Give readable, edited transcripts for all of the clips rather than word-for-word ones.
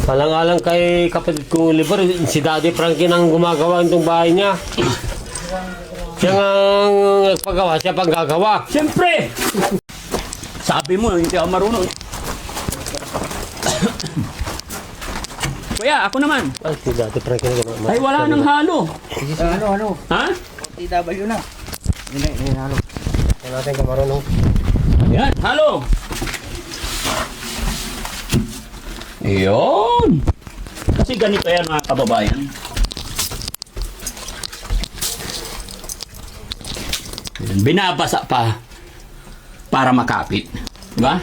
Palang-alang kay kapatid ko Oliver, si Daddy Frankie nang gumagawa itong bahay niya. Siya ang nagpagawa, siya pang gagawa. Siyempre! Sabi mo, hindi ako marunong. Kuya, ako naman. Ay, si Daddy Frankie na gano'n. Ay, wala nang halo. Ano? Ha? TW na. Hindi halo. Wala natin kung marunong. Yan, halo. Iyon. Kasi ganito yan mga kababayan. Binabasa pa para makapit. Diba?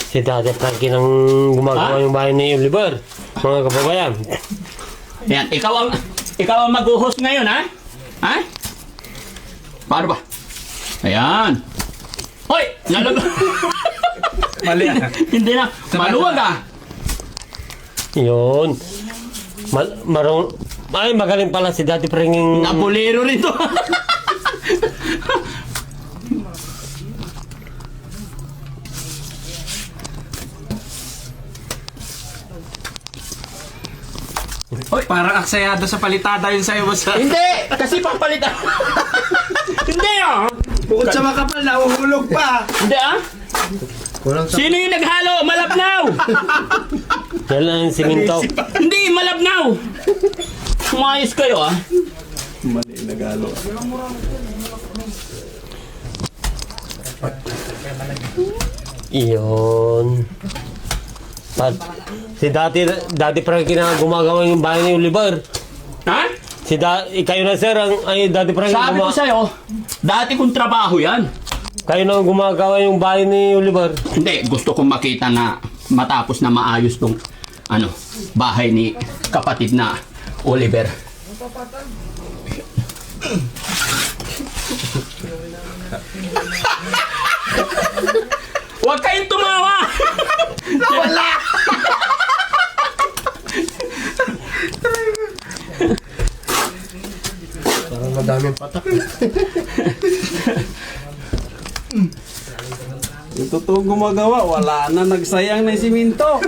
Si Daddy Frankie nang gumagawa yung bahay ni Oliver. Mga kababayan. Yan, ikaw ang mag-host ngayon, ha? Ha? Paano ba? Ayan. Hoy! Nalog... Mali ah. Hindi na. Maluwag ah. Yun. Ay, magaling pala si Daddy Frankie. Napulero rin to. Hoy, parang aksayado sa palitada yun sa'yo, boss. Hindi! Kasi papalitan. Hindi ah. Bukod sa makapal, nahuhulog pa. Hindi ah. Sino yung naghalo? Malabnaw! Yan lang yung siminto. Hindi, malabnaw! Sumayos kayo ah. Mali, nagalo. Iyon. Si Daddy Frankie na gumagawa yung bahay ni Oliver. Ha? Kayo na sir, ay Daddy Frankie Sabi ko sa'yo, dati kong trabaho yan. kayo na gumagawa yung bahay ni Oliver. Hindi, gusto kong makita na matapos na maayos tong bahay ni kapatid na Oliver. Huwag kayong tumawa! Nawala! Parang madaming patak. Yung totoong gumagawa, wala na nagsayang na siminto.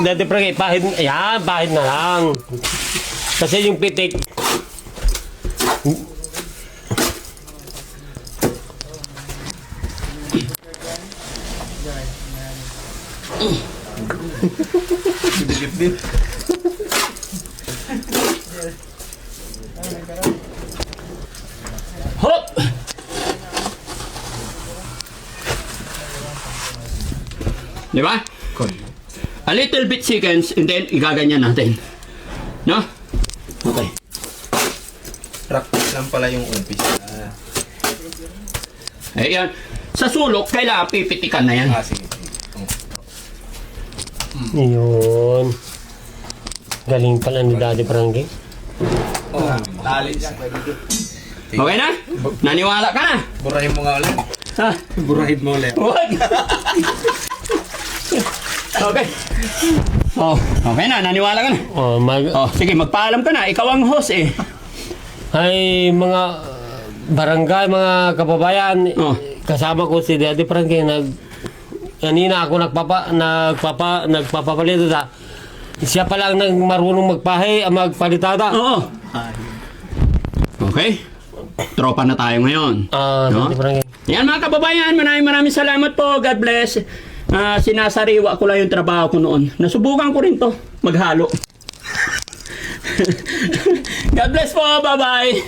Daddy Frankie, pahid. Ayan, pahid na lang. Kasi yung pitik. Dikit din. Hop! Di ba? A little bit seconds and then igaganyan natin. No? Okay. Practice lang pala yung umpisa. Ayan. Sa sulok, kailangan pipitikan na yan. Sige. Yun. Galing pala ni Daddy Frankie. Oh, tali siya. Okay na? Naniwala ka na? Burahin mo nga ulit. Ha? Burahid mo ulit. Huwag! Okay. Oh, okay na. Naniwala ka na. Oh, sige, magpaalam ka na. Ikaw ang host eh. Ay, mga barangay, mga kababayan, Oh. kasama ko si Daddy Frankie. Kanina ako nagpapapalito sa siya pa lang nang marunong magpalitada. Oo. Okay. Tropa na tayo ngayon. No? Daddy Frankie. Yan mga kababayan, maraming salamat po. God bless. Sinasariwa ko lang yung trabaho ko noon. Nasubukan ko rin to maghalo. God bless po. Bye-bye.